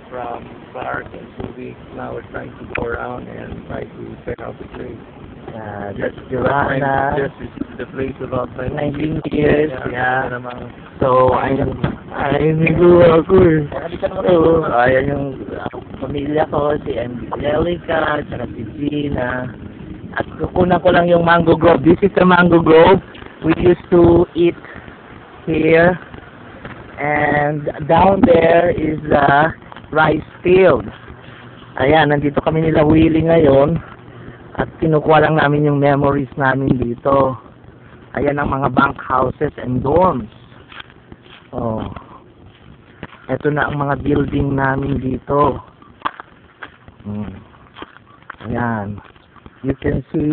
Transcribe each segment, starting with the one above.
from Clark and Subic. Now we're trying to go around and try to check out the place. That's Joanna. Just visited the place about 19 years, yeah. So, niligo ako eh. So, ayan yung pamilya ko, si Angelica, at si Gina. At kukunan ko lang yung Mango Grove. This is the Mango Grove. We used to eat here. And down there is the rice field. Ayan, nandito kami nila Willie ngayon. At kinukuha lang namin yung memories namin dito. Ayan ang mga bunk houses and dorms. Oh. Ito na ang mga building namin dito. Ayan. You can see,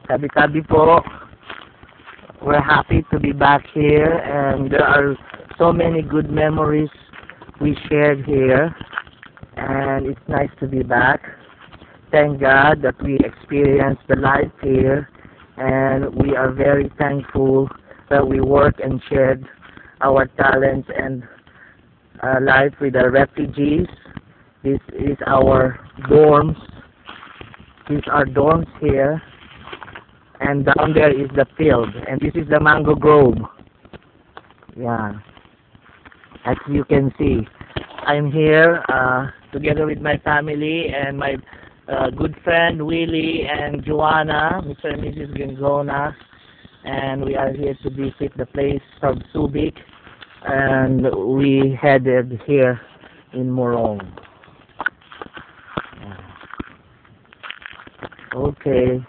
tabi-tabi po. We're happy to be back here, and there are so many good memories we shared here, and it's nice to be back. Thank God that we experienced the life here, and we are very thankful that we work and shared our talents and life with the refugees. This is our dorms. These are dorms here, and down there is the field, and this is the Mango Grove. Yeah, as you can see, I'm here together with my family and my good friend Willie and Joanna, Mr. and Mrs. Genzona, and we are here to visit the place of Subic, and we headed here in Morong. Okay,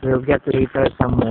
we'll get later some more.